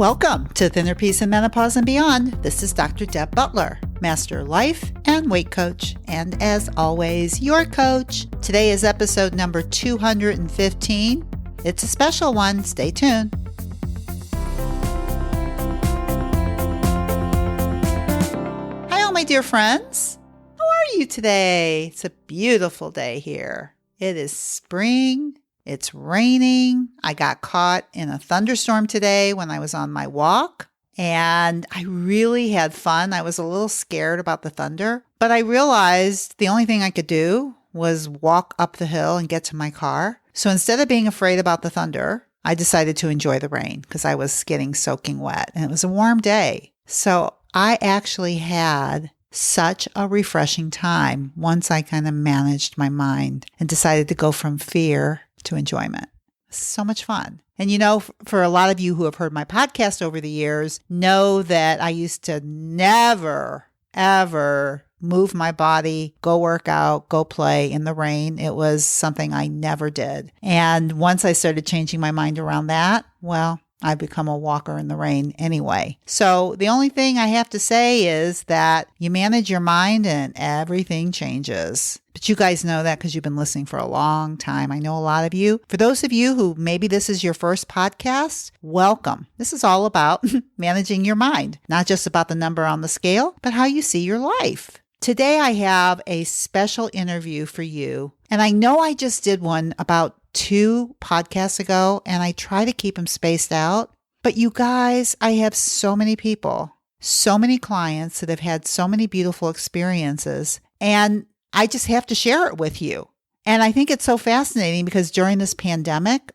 Welcome to Thinner Peace and Menopause and Beyond. This is Dr. Deb Butler, Master Life and Weight Coach, and as always, your coach. Today is episode number 215. It's a special one. Stay tuned. Hi, all my dear friends. How are you today? It's a beautiful day here. It is spring. It's raining. I got caught in a thunderstorm today when I was on my walk, and I really had fun. I was a little scared about the thunder, but I realized the only thing I could do was walk up the hill and get to my car. So instead of being afraid about the thunder, I decided to enjoy the rain because I was getting soaking wet, and it was a warm day. So I actually had such a refreshing time once I kind of managed my mind and decided to go from fear to enjoyment. So much fun. And you know, for a lot of you who have heard my podcast over the years, know that I used to never, ever move my body, go work out, go play in the rain. It was something I never did. And once I started changing my mind around that, well, I become a walker in the rain anyway. So the only thing I have to say is that you manage your mind and everything changes. But you guys know that because you've been listening for a long time. I know a lot of you. For those of you who maybe this is your first podcast, welcome. This is all about managing your mind, not just about the number on the scale, but how you see your life. Today I have a special interview for you. And I know I just did one about 2 podcasts ago, and I try to keep them spaced out. But you guys, I have so many people, so many clients that have had so many beautiful experiences, and I just have to share it with you. And I think it's so fascinating because during this pandemic,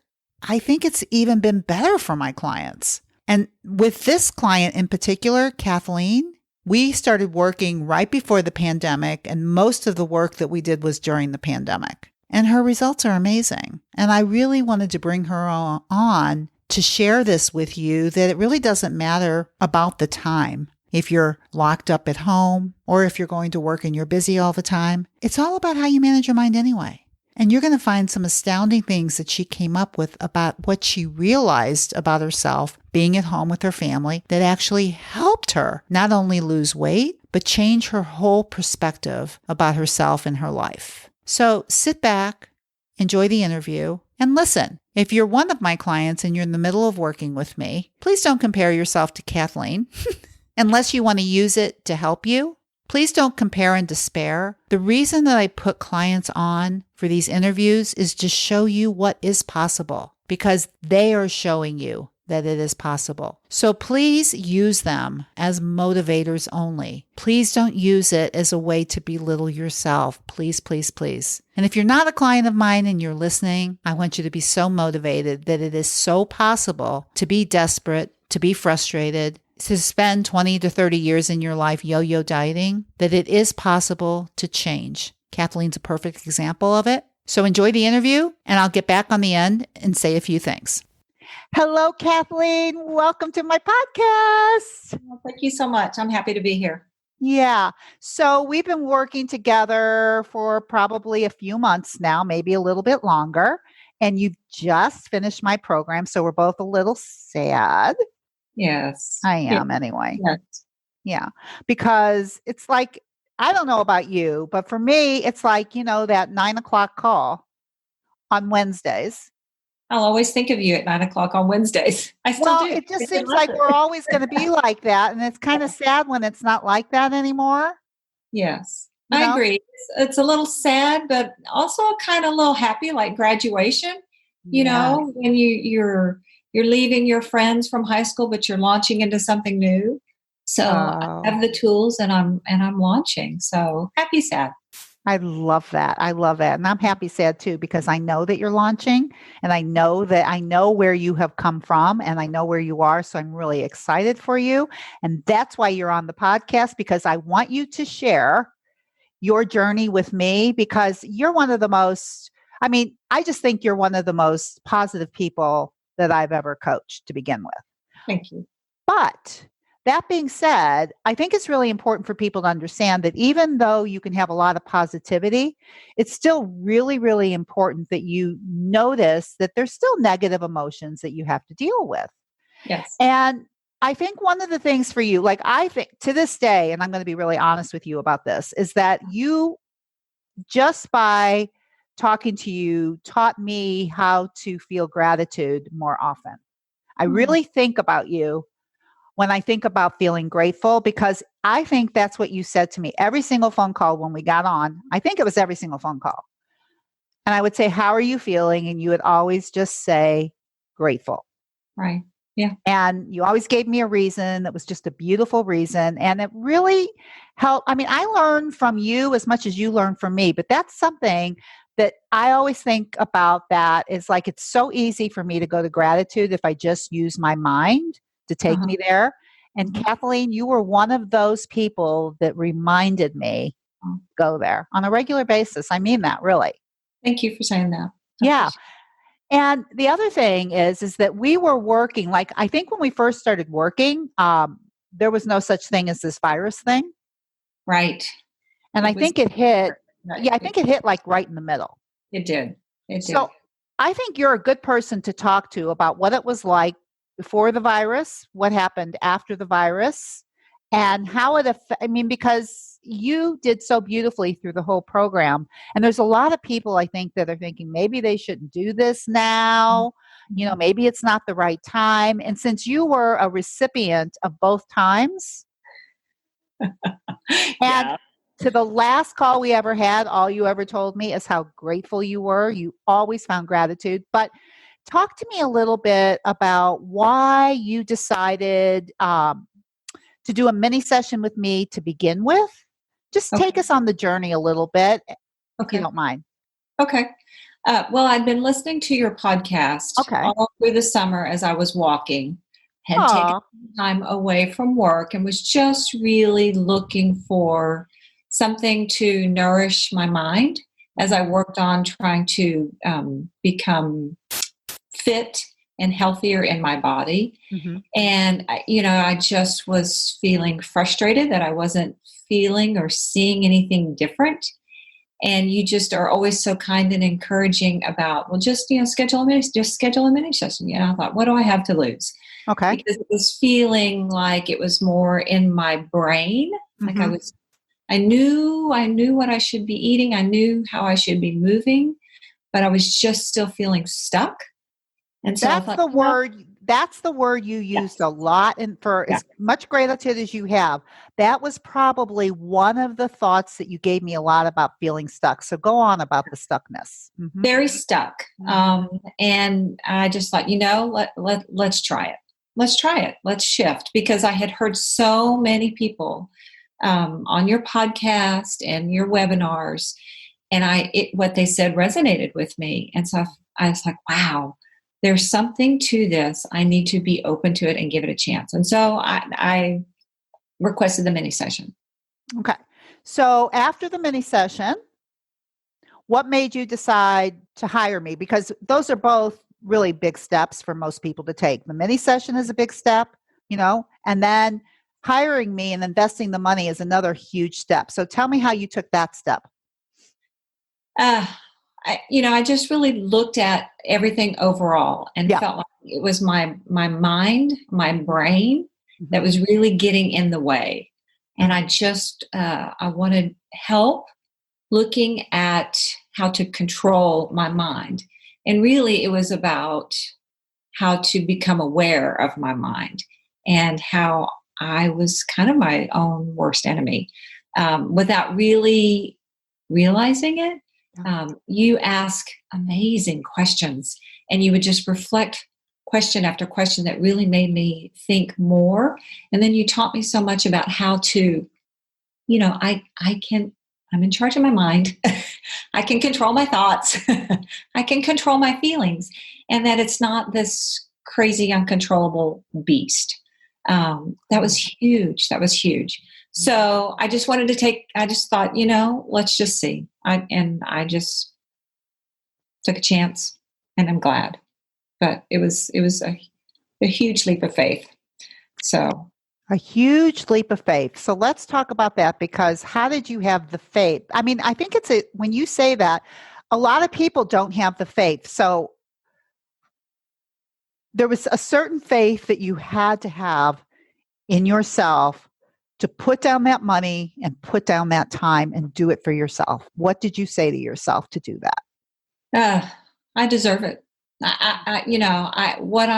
I think it's even been better for my clients. And with this client in particular, Kathleen, we started working right before the pandemic, and most of the work that we did was during the pandemic. And her results are amazing. And I really wanted to bring her on to share this with you, that it really doesn't matter about the time. If you're locked up at home or if you're going to work and you're busy all the time, it's all about how you manage your mind anyway. And you're going to find some astounding things that she came up with about what she realized about herself being at home with her family that actually helped her not only lose weight, but change her whole perspective about herself and her life. So sit back, enjoy the interview, and listen. If you're one of my clients and you're in the middle of working with me, please don't compare yourself to Kathleen unless you want to use it to help you. Please don't compare and despair. The reason that I put clients on for these interviews is to show you what is possible, because they are showing you that it is possible. So please use them as motivators only. Please don't use it as a way to belittle yourself. Please, please, please. And if you're not a client of mine and you're listening, I want you to be so motivated that it is so possible to be desperate, to be frustrated, to spend 20 to 30 years in your life yo-yo dieting, that it is possible to change. Kathleen's a perfect example of it. So enjoy the interview, and I'll get back on the end and say a few things. Hello, Kathleen. Welcome to my podcast. Well, thank you so much. I'm happy to be here. Yeah. So we've been working together for probably a few months now, maybe a little bit longer. And you've just finished my program. So we're both a little sad. Yes. I am anyway. Yes. Yeah. Because it's like, I don't know about you, but for me, it's like, you know, that 9:00 call on Wednesdays. I'll always think of you at 9:00 on Wednesdays. I still do. It just seems like we're always going to be like that. And it's kind of sad when it's not like that anymore. Yes, You know? I agree. It's a little sad, but also kind of a little happy, like graduation. You know, when you're leaving your friends from high school, but you're launching into something new. So I have the tools, and I'm launching. So happy, sad. I love that. I love that. And I'm happy, sad too, because I know that you're launching, and I know where you have come from, and I know where you are. So I'm really excited for you. And that's why you're on the podcast, because I want you to share your journey with me, because you're one of the most, I just think you're one of the most positive people that I've ever coached to begin with. Thank you. But that being said, I think it's really important for people to understand that even though you can have a lot of positivity, it's still really, really important that you notice that there's still negative emotions that you have to deal with. Yes. And I think one of the things for you, like I think to this day, and I'm going to be really honest with you about this, is that you just by talking to you taught me how to feel gratitude more often. I Hmm. really think about you when I think about feeling grateful because I think that's what you said to me every single phone call when we got on. I think it was every single phone call. And I would say, "How are you feeling?" And you would always just say, "Grateful." Right. Yeah. And you always gave me a reason that was just a beautiful reason. And it really helped. I mean, I learned from you as much as you learned from me, but that's something that I always think about that is like it's so easy for me to go to gratitude if I just use my mind to take Uh-huh. me there. And Mhm. Kathleen, you were one of those people that reminded me Oh, go there on a regular basis. I mean that really. thank you for saying that. I Yeah. appreciate And the other thing is that we were working, like, I think when we first started working, there was no such thing as this virus thing. it. Right. And I It was think it hit, right. yeah, I think it hit like right in the middle. It did. It did. So I think you're a good person to talk to about what it was like before the virus, what happened after the virus, and how it affected. I mean, because you did so beautifully through the whole program. And there's a lot of people, I think, that are thinking maybe they shouldn't do this now. You know, Mhm. maybe it's not the right time. And since you were a recipient of both times, and Yeah. to the last call we ever had, all you ever told me is how grateful you were. You always found gratitude. But talk to me a little bit about why you decided to do a mini session with me to begin with. Just take Okay. us on the journey a little bit, if you Okay. don't mind. Okay. Well, I'd been listening to your podcast Okay. all through the summer as I was walking, had taken Oh, time away from work, and was just really looking for something to nourish my mind as I worked on trying to become fit and healthier in my body. hmm. And, I just was feeling frustrated that I wasn't feeling or seeing anything different. And you just are always so kind and encouraging about, well, just, schedule a mini session. I thought, what do I have to lose? Okay. Because it was feeling like it was more in my brain. Like Hmm. I knew what I should be eating. I knew how I should be moving, but I was just still feeling stuck. And so I That's thought, the word. That's the word you used yes, a lot, and for yeah. as much gratitude as you have, that was probably one of the thoughts that you gave me a lot about feeling stuck. So go on about the stuckness. Hmm. Very stuck. Hmm. And I just thought, let's try it. Let's try it. Let's shift, because I had heard so many people on your podcast and your webinars, and what they said resonated with me. And so I was like, wow, there's something to this. I need to be open to it and give it a chance. And so I requested the mini session. Okay. So after the mini session, what made you decide to hire me? Because those are both really big steps for most people to take. The mini session is a big step, and then hiring me and investing the money is another huge step. So tell me how you took that step. Uh, I just really looked at everything overall and Yeah. felt like it was my mind, my brain that Hmm. was really getting in the way. And I wanted help looking at how to control my mind. And really, it was about how to become aware of my mind and how I was kind of my own worst enemy without really realizing it. Yeah. You ask amazing questions, and you would just reflect question after question that really made me think more. And then you taught me so much about how to, I'm in charge of my mind. I can control my thoughts. I can control my feelings, and that it's not this crazy, uncontrollable beast. That was huge. That was huge. So I just thought, let's just see. I just took a chance, and I'm glad. But it was a huge leap of faith. So A huge leap of faith. So let's talk about that because how did you have the faith? I mean, I think when you say that, a lot of people don't have the faith. So there was a certain faith that you had to have in yourself to put down that money and put down that time and do it for yourself? What did you say to yourself to do that? I deserve it. What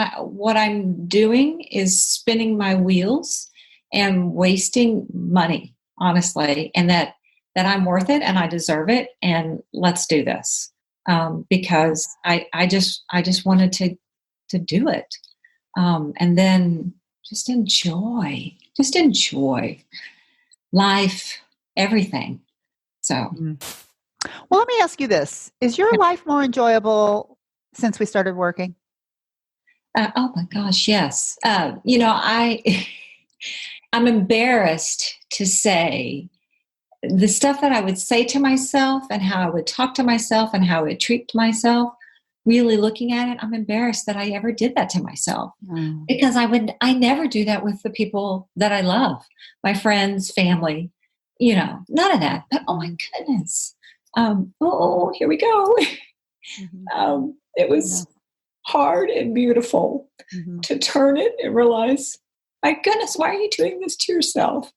I'm doing is spinning my wheels and wasting money, honestly, and that I'm worth it and I deserve it, and let's do this, because I just wanted to do it, and then just enjoy life, everything. So. Mm. Well, let me ask you this. Is your life more enjoyable since we started working? Oh my gosh, yes. I'm embarrassed to say the stuff that I would say to myself and how I would talk to myself and how I would treat myself. Really looking at it, I'm embarrassed that I ever did that to myself, because I never do that with the people that I love, my friends, family, none of that. But oh my goodness. Here we go. It was hard and beautiful to turn it and realize, my goodness, why are you doing this to yourself?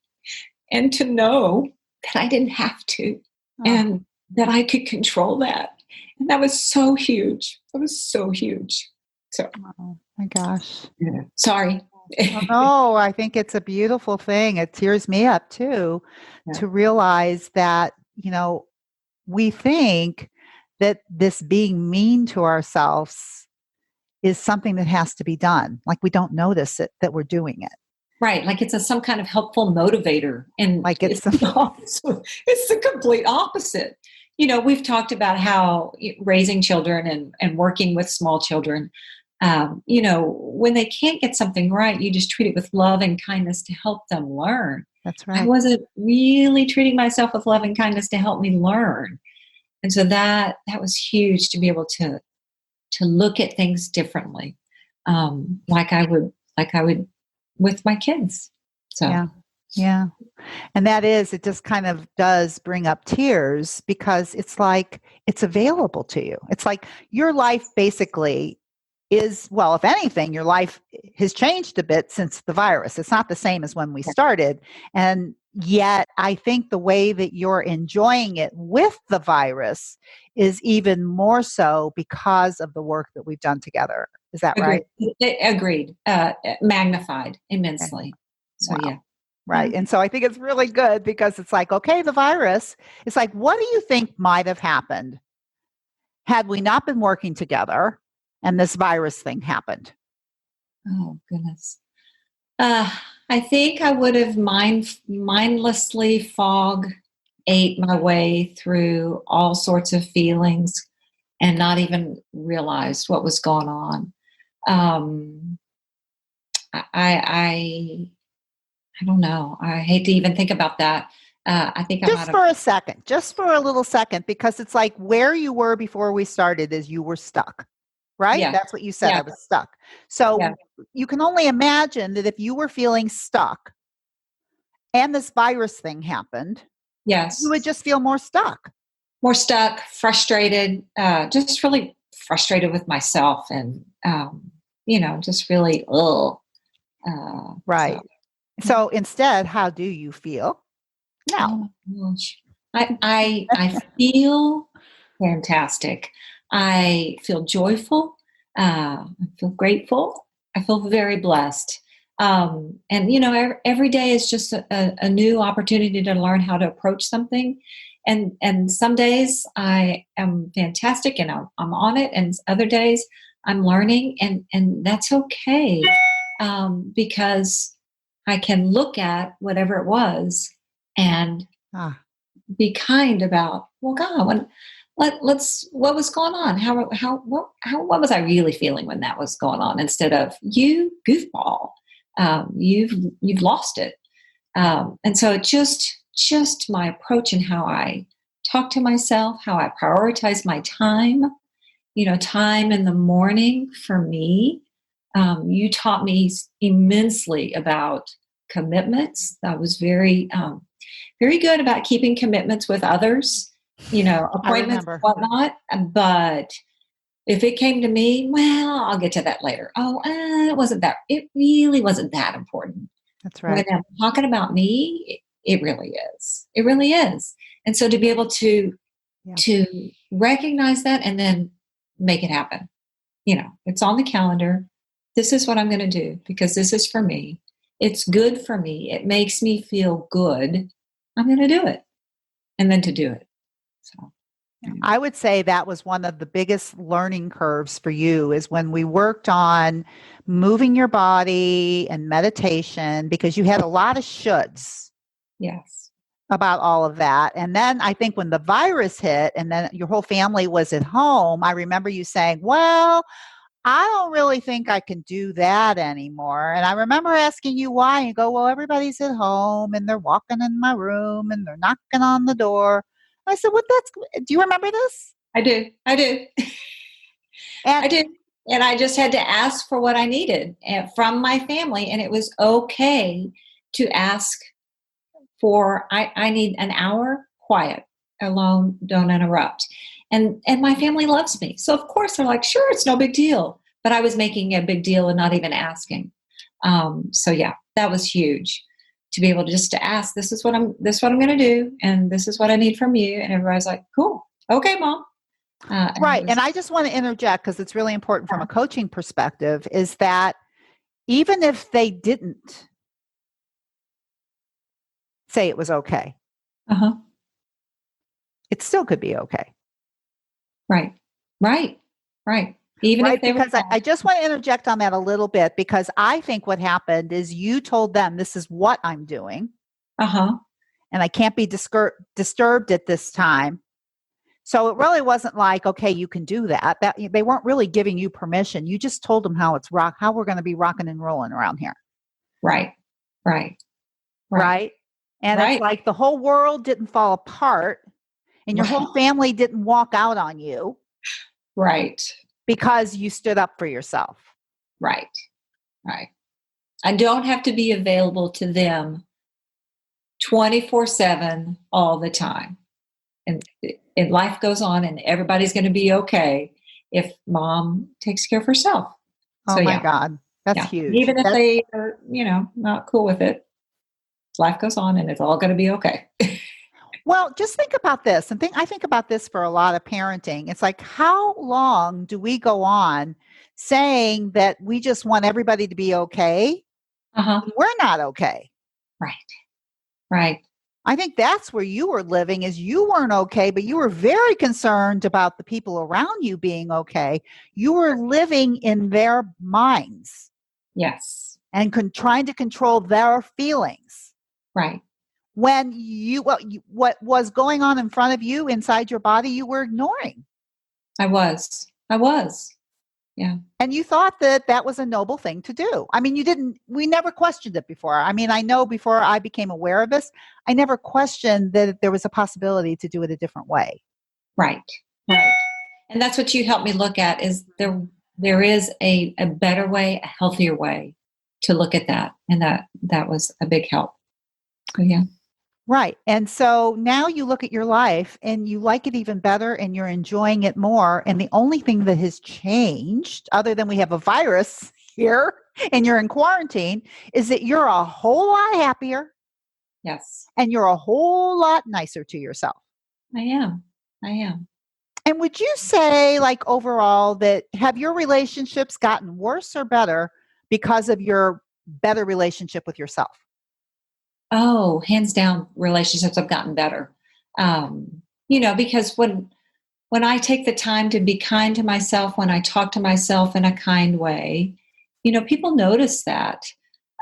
And to know that I didn't have to, and that I could control that. And that was so huge. It was so huge. So, oh my gosh. Yeah. Sorry. No, I think it's a beautiful thing. It tears me up too, to realize that, we think that this being mean to ourselves is something that has to be done. Like we don't notice it, that we're doing it. Right. Like it's some kind of helpful motivator. And like it's the complete opposite. We've talked about how raising children and working with small children, when they can't get something right, you just treat it with love and kindness to help them learn. That's right. I wasn't really treating myself with love and kindness to help me learn. And so that was huge, to be able to look at things differently, like I would with my kids. So yeah. And it just kind of does bring up tears, because it's like it's available to you. It's like your life basically is, well, if anything, your life has changed a bit since the virus. It's not the same as when we started. And yet I think the way that you're enjoying it with the virus is even more so because of the work that we've done together. Is that right? Agreed. Magnified immensely. So, yeah. Right. And so I think it's really good, because it's like, okay, the virus, it's like, what do you think might have happened had we not been working together and this virus thing happened? Oh, goodness. I think I would have mindlessly ate my way through all sorts of feelings and not even realized what was going on. I don't know. I hate to even think about that. I think just for a little second, because it's like where you were before we started is you were stuck, right? Yeah. That's what you said. I was stuck. So you can only imagine that if you were feeling stuck and this virus thing happened, yes, you would just feel more stuck. Frustrated, just really frustrated with myself, and just really right. So instead, how do you feel now? Oh, I feel fantastic. I feel joyful. I feel grateful. I feel very blessed. And every day is just a new opportunity to learn how to approach something. And some days I am fantastic and I'm on it, and other days I'm learning, and that's okay, because I can look at whatever it was and be kind about, well, God, what was going on? What was I really feeling when that was going on? Instead of, you goofball, you've lost it. And so just my approach and how I talk to myself, how I prioritize my time, time in the morning for me. You taught me immensely about commitments. I was very, very good about keeping commitments with others, appointments and whatnot. But if it came to me, well, I'll get to that later. Oh, it really wasn't that important. That's When right. I'm talking about me, it really is. It really is. And so to be able Yeah. to recognize that and then make it happen. It's on the calendar. This is what I'm going to do because this is for me. It's good for me. It makes me feel good. I'm going to do it. And then to do it. So, yeah. I would say that was one of the biggest learning curves for you is when we worked on moving your body and meditation because you had a lot of shoulds Yes. about all of that. And then I think when the virus hit and then your whole family was at home, I remember you saying, well, I don't really think I can do that anymore. And I remember asking you why. And you go, well, everybody's at home and they're walking in my room and they're knocking on the door. I said, what do you remember this? I do. I do. And I do. And I just had to ask for what I needed from my family. And it was okay to ask for, I need an hour quiet, alone, don't interrupt. And my family loves me. So of course they're like, sure, it's no big deal. But I was making a big deal and not even asking. So yeah, that was huge to be able to just to ask, this is what I'm going to do. And this is what I need from you. And everybody's like, cool. Okay, Mom. right. And I just want to interject because it's really important from a coaching perspective is that even if they didn't say it was okay, it still could be okay. Right. Right. Right. Even right? if they because I just want to interject on that a little bit because I think what happened is you told them this is what I'm doing. And I can't be disturbed at this time. So it really wasn't like, okay, you can do that. That they weren't really giving you permission. You just told them how we're going to be rocking and rolling around here. Right. Right. Right. And right. It's like the whole world didn't fall apart and your whole family didn't walk out on you. Right. Because you stood up for yourself. Right. Right. I don't have to be available to them 24/7 all the time. And life goes on and everybody's going to be okay if Mom takes care of herself. Oh so, my yeah. God. That's huge. Even if they are, not cool with it, life goes on and it's all going to be okay. Well, just think about this. And I think about this for a lot of parenting. It's like, how long do we go on saying that we just want everybody to be okay? We're not okay. Right. Right. I think that's where you were living is you weren't okay, but you were very concerned about the people around you being okay. You were living in their minds. Yes. And trying to control their feelings. Right. When what was going on in front of you inside your body, you were ignoring. I was. Yeah. And you thought that was a noble thing to do. I mean, we never questioned it before. I mean, I know before I became aware of this, I never questioned that there was a possibility to do it a different way. Right. Right. And that's what you helped me look at is there is a better way, a healthier way to look at that. And that was a big help. So, yeah. Right. And so now you look at your life and you like it even better and you're enjoying it more. And the only thing that has changed, other than we have a virus here and you're in quarantine, is that you're a whole lot happier. Yes. And you're a whole lot nicer to yourself. I am. And would you say, like, overall, that have your relationships gotten worse or better because of your better relationship with yourself? Oh, hands down, relationships have gotten better. Because when I take the time to be kind to myself, when I talk to myself in a kind way, people notice that.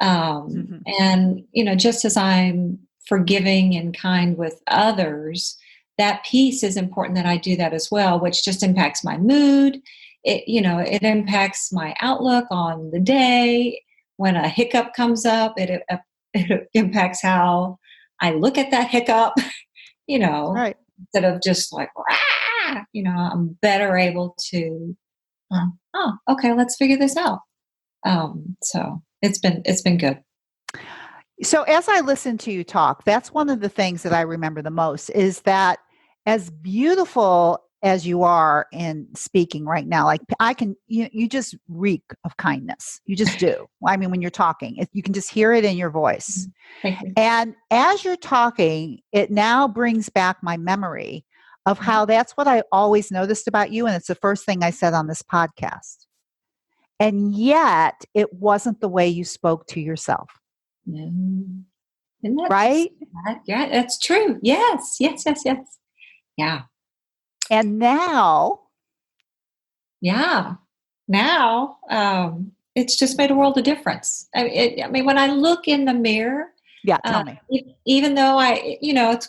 And, just as I'm forgiving and kind with others, that piece is important that I do that as well, which just impacts my mood. It impacts my outlook on the day. When a hiccup comes up, it impacts how I look at that hiccup, Right. Instead of just like, rah, I'm better able to, okay, let's figure this out. So it's been good. So as I listen to you talk, that's one of the things that I remember the most is that as beautiful as you are in speaking right now. Like I can, you just reek of kindness. You just do. I mean, when you're talking, you can just hear it in your voice. Thank you. And as you're talking, it now brings back my memory of how that's what I always noticed about you. And it's the first thing I said on this podcast. And yet it wasn't the way you spoke to yourself. No. Isn't that right? sad? Yeah, that's true. Yes. Yeah. And now, it's just made a world of difference. I mean, when I look in the mirror, tell me. Even though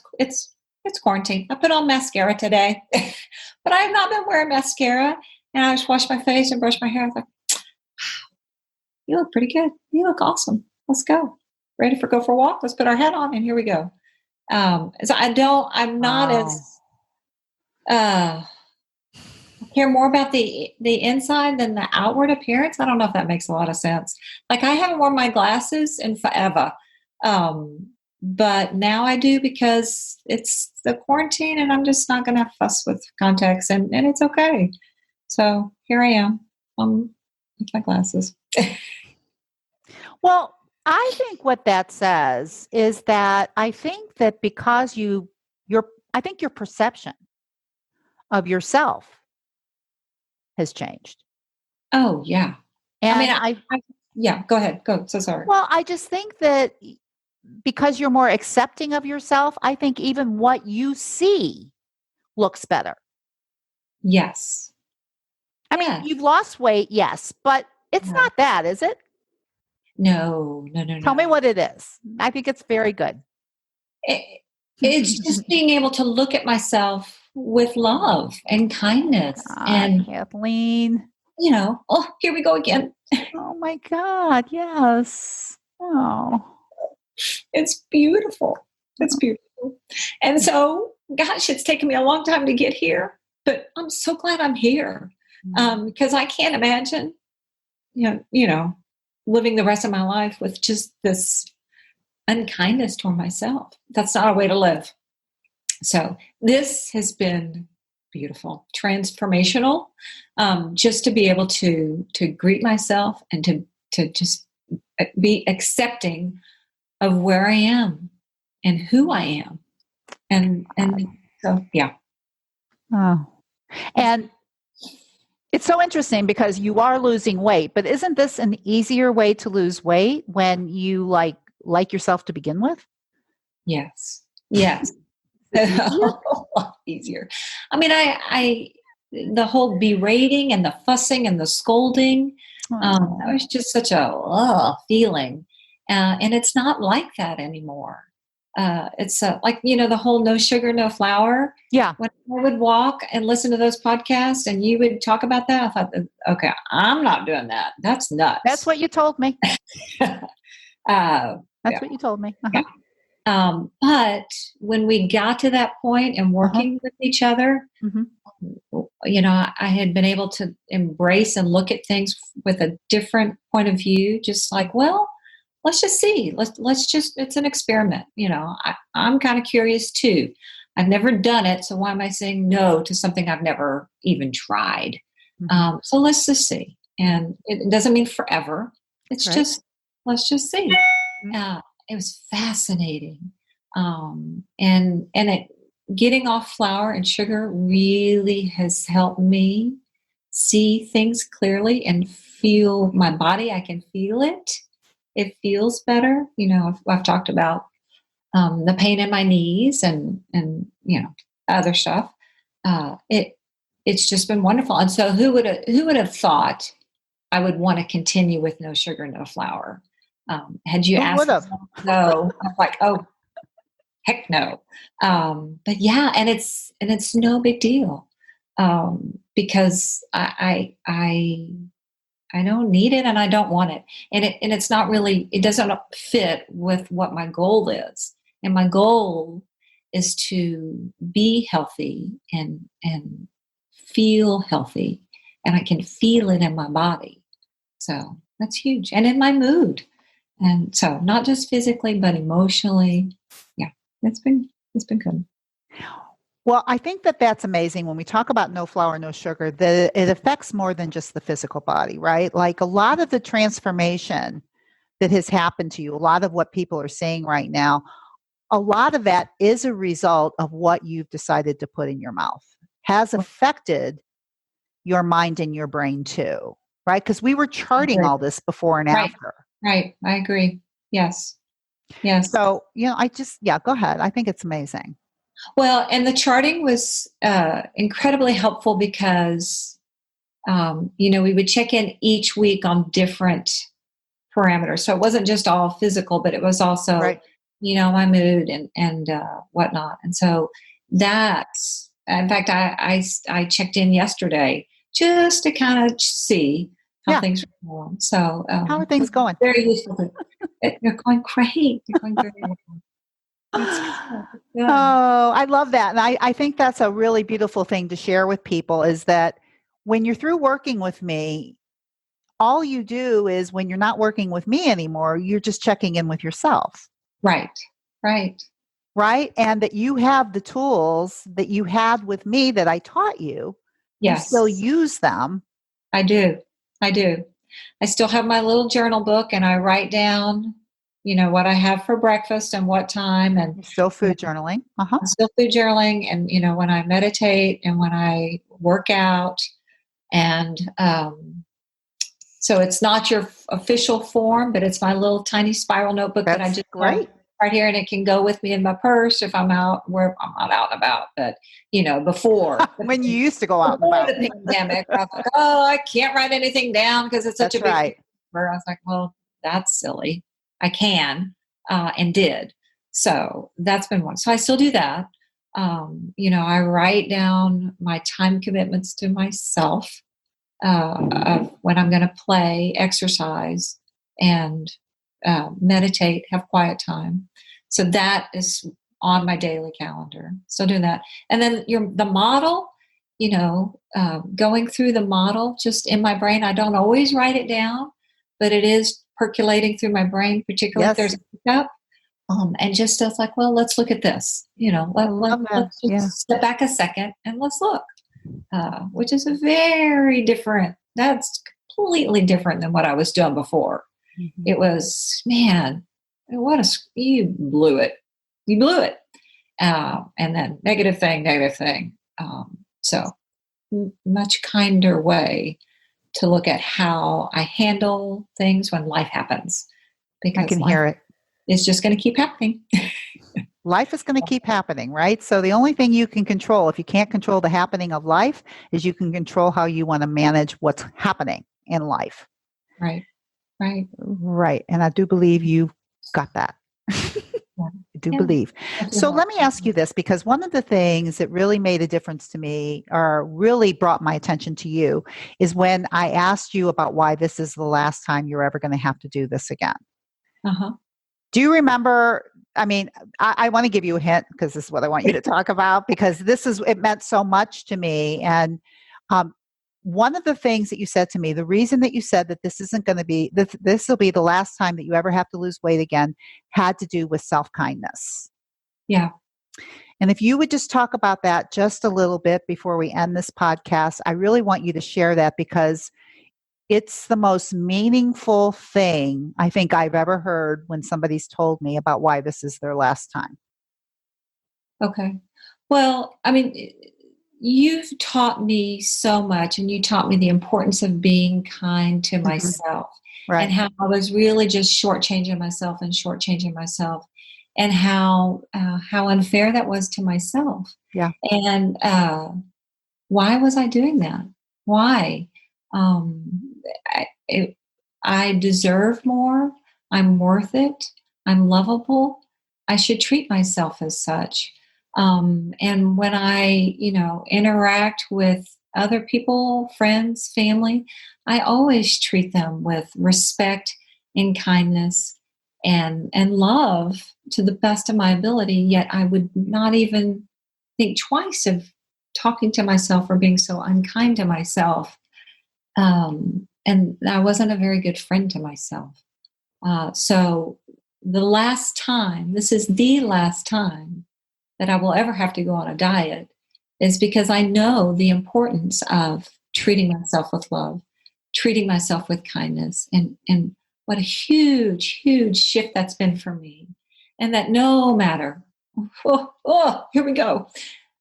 it's quarantine, I put on mascara today, but I have not been wearing mascara. And I just washed my face and brushed my hair. I was like, you look pretty good. You look awesome. Let's go. Ready for go for a walk? Let's put our hat on and here we go. So I'm not as, I care more about the inside than the outward appearance. I don't know if that makes a lot of sense. Like I haven't worn my glasses in forever. But now I do because it's the quarantine and I'm just not going to fuss with contacts and it's okay. So here I am with my glasses. Well, I think what that says is that I think that because I think your perception of yourself has changed. Oh, yeah. And I mean, yeah, go ahead. Go. So sorry. Well, I just think that because you're more accepting of yourself, I think even what you see looks better. Yes. I mean, you've lost weight, yes, but it's not that, is it? No. Tell me what it is. I think it's very good. It's just being able to look at myself with love and kindness. And Kathleen. Here we go again. Oh my God, yes. Oh. It's beautiful. It's beautiful. And so, gosh, it's taken me a long time to get here, but I'm so glad I'm here. Because I can't imagine, living the rest of my life with just this unkindness toward myself. That's not a way to live. So this has been beautiful, transformational, just to be able to greet myself and to just be accepting of where I am and who I am. And so, yeah. Oh, and it's so interesting because you are losing weight, but isn't this an easier way to lose weight when you like yourself to begin with? Yes. A lot easier. I mean, I the whole berating and the fussing and the scolding, that was just such a feeling. And it's not like that anymore. It's like, the whole no sugar, no flour. Yeah. When I would walk and listen to those podcasts and you would talk about that, I thought, okay, I'm not doing that. That's nuts. That's what you told me. That's what you told me. Uh-huh. Yeah. But when we got to that point and working with each other, I had been able to embrace and look at things with a different point of view, just like, well, let's just see. Let's just, it's an experiment. I'm kind of curious too. I've never done it. So why am I saying no to something I've never even tried? So let's just see. And it doesn't mean forever. It's just, let's just see. It was fascinating. And getting off flour and sugar really has helped me see things clearly and feel my body. I can feel it. It feels better. I've talked about the pain in my knees and other stuff. It's just been wonderful. And so who would have thought I would want to continue with no sugar, no flour? Had you asked me, no, I'm like, oh, heck no. But yeah, and it's no big deal because I don't need it and I don't want it. And it's not really, it doesn't fit with what my goal is. And my goal is to be healthy and feel healthy. And I can feel it in my body. So that's huge. And in my mood. And so not just physically, but emotionally. Yeah, it's been good. Well, I think that that's amazing when we talk about no flour, no sugar, that it affects more than just the physical body, right? Like a lot of the transformation that has happened to you, a lot of what people are saying right now, a lot of that is a result of what you've decided to put in your mouth, has affected your mind and your brain too, right? Because we were charting all this before and Right. after. Right. I agree. Yes. Yes. So, yeah, go ahead. I think it's amazing. Well, and the charting was incredibly helpful because, we would check in each week on different parameters. So it wasn't just all physical, but it was also, Right. My mood and whatnot. And so that's, in fact, I checked in yesterday just to kind of see how Yeah. things were going. So How are things going? very useful. They're going great. They're going very well. That's good. Good. Oh, I love that. And I think that's a really beautiful thing to share with people is that when you're through working with me, all you do is when you're not working with me anymore, you're just checking in with yourself. Right. Right. Right. And that you have the tools that you had with me that I taught you. You Yes. still use them. I do. I do. I still have my little journal book and I write down, what I have for breakfast and what time. And You're still food journaling. Uh-huh. I'm still food journaling. And, when I meditate and when I work out. And so it's not your official form, but it's my little tiny spiral notebook that I just great. Right here, and it can go with me in my purse if I'm out where I'm not out and about. But before when you used to go out and about the pandemic, I was like, oh, I can't write anything down because it's such a big right. Where I was like, well, that's silly. I can and did. So that's been one. So I still do that. I write down my time commitments to myself of when I'm going to play, exercise, and meditate, have quiet time. So that is on my daily calendar. Still doing that. And then the model, going through the model just in my brain. I don't always write it down, but it is percolating through my brain, particularly if there's a hiccup. And just it's like, well, let's look at this. Let's just step back a second and let's look. Which is a very different, that's completely different than what I was doing before. Mm-hmm. It was, man, you blew it. You blew it. And then negative thing. So much kinder way to look at how I handle things when life happens. Because I can hear it. It's just going to keep happening. Life is going to keep happening, right? So the only thing you can control, if you can't control the happening of life, is you can control how you want to manage what's happening in life. Right. And I do believe you got that. I do believe. So let me ask you this, because one of the things that really made a difference to me or really brought my attention to you is when I asked you about why this is the last time you're ever going to have to do this again. Uh-huh. Do you remember? I mean, I want to give you a hint because this is what I want you to talk about because it meant so much to me. And one of the things that you said to me, the reason that you said that this isn't going to be, this will be the last time that you ever have to lose weight again, had to do with self-kindness. Yeah. And if you would just talk about that just a little bit before we end this podcast, I really want you to share that because it's the most meaningful thing I think I've ever heard when somebody's told me about why this is their last time. Okay. Well, I mean, you've taught me so much, and you taught me the importance of being kind to myself, right. And how I was really just shortchanging myself, and how unfair that was to myself. Yeah. And why was I doing that? Why? I deserve more. I'm worth it. I'm lovable. I should treat myself as such. And when I, interact with other people, friends, family, I always treat them with respect and kindness and love to the best of my ability. Yet I would not even think twice of talking to myself or being so unkind to myself. And I wasn't a very good friend to myself. So this is the last time that I will ever have to go on a diet. is because I know the importance of treating myself with love, treating myself with kindness, and what a huge, huge shift that's been for me. And that no matter, here we go,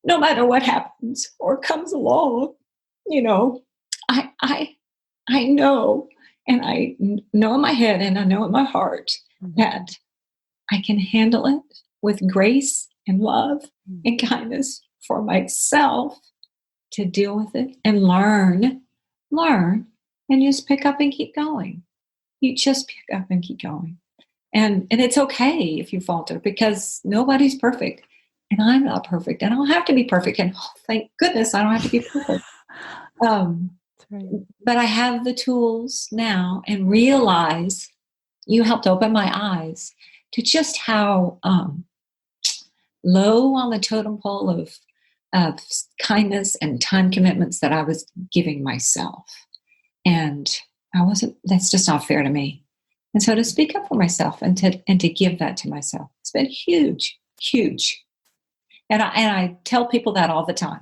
no matter what happens or comes along, I know, and I know in my head and I know in my heart that I can handle it with grace and love and kindness for myself to deal with it and learn, and just pick up and keep going. You just pick up and keep going. And it's okay if you falter, because nobody's perfect. And I'm not perfect. And I don't have to be perfect. And thank goodness I don't have to be perfect. But I have the tools now, and realize you helped open my eyes to just how low on the totem pole of kindness and time commitments that I was giving myself. And that's just not fair to me. And so to speak up for myself and to give that to myself, it's been huge, huge. And I tell people that all the time.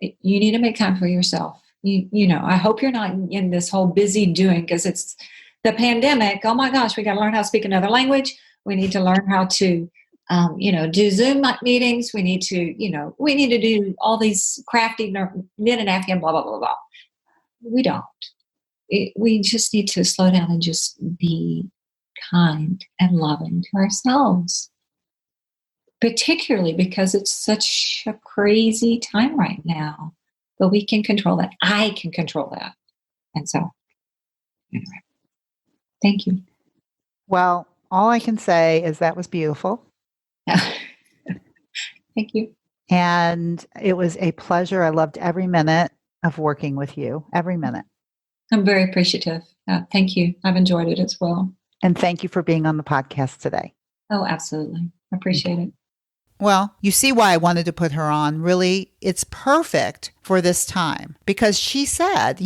You need to make time for yourself. I hope you're not in this whole busy doing, because it's the pandemic. Oh my gosh, we got to learn how to speak another language. We need to learn how to, do Zoom meetings. We need to do all these crafty knit and Afghan, blah, blah, blah, blah. We don't. We just need to slow down and just be kind and loving to ourselves, particularly because it's such a crazy time right now. But we can control that. I can control that. And so, anyway, thank you. Well, all I can say is that was beautiful. Thank you. And it was a pleasure. I loved every minute of working with you, every minute. I'm very appreciative. Thank you. I've enjoyed it as well. And thank you for being on the podcast today. Oh, absolutely. I appreciate it. Well, you see why I wanted to put her on. Really, it's perfect for this time, because she said,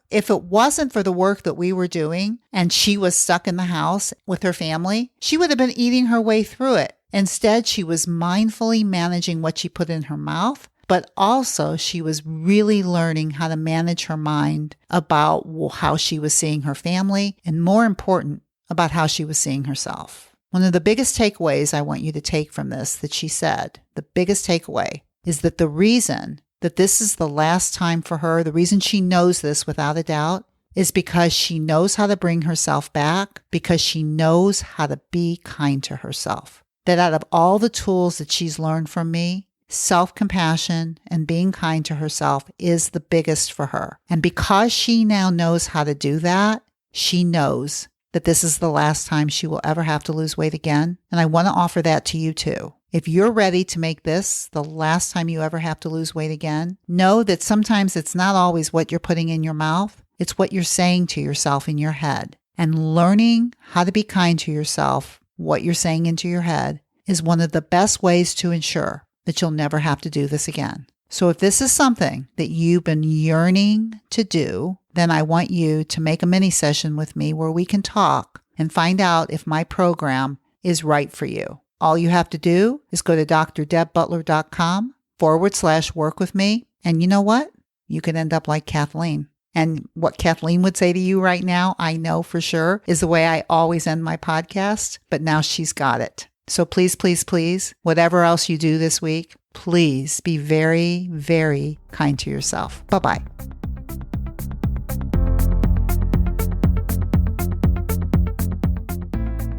if it wasn't for the work that we were doing and she was stuck in the house with her family, she would have been eating her way through it. Instead, she was mindfully managing what she put in her mouth, but also she was really learning how to manage her mind about how she was seeing her family, and more important, about how she was seeing herself. One of the biggest takeaways I want you to take from this that she said, the biggest takeaway is that the reason that this is the last time for her, the reason she knows this without a doubt, is because she knows how to bring herself back, because she knows how to be kind to herself. That out of all the tools that she's learned from me, self-compassion and being kind to herself is the biggest for her. And because she now knows how to do that, she knows that this is the last time she will ever have to lose weight again. And I want to offer that to you too. If you're ready to make this the last time you ever have to lose weight again, know that sometimes it's not always what you're putting in your mouth. It's what you're saying to yourself in your head. And learning how to be kind to yourself, what you're saying into your head, is one of the best ways to ensure that you'll never have to do this again. So if this is something that you've been yearning to do, then I want you to make a mini session with me where we can talk and find out if my program is right for you. All you have to do is go to drdebbutler.com/work with me. And you know what? You could end up like Kathleen. And what Kathleen would say to you right now, I know for sure, is the way I always end my podcast, but now she's got it. So please, please, please, whatever else you do this week, please be very, very kind to yourself. Bye-bye.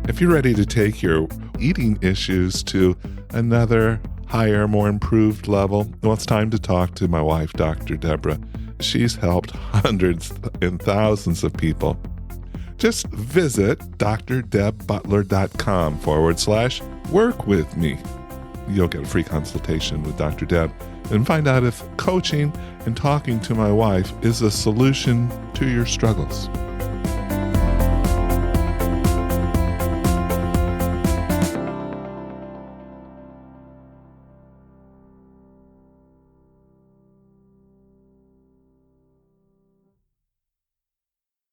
If you're ready to take your eating issues to another higher, more improved level, well, it's time to talk to my wife, Dr. Deborah. She's helped hundreds and thousands of people. Just visit drdebbutler.com/work with me. You'll get a free consultation with Dr. Deb and find out if coaching and talking to my wife is a solution to your struggles.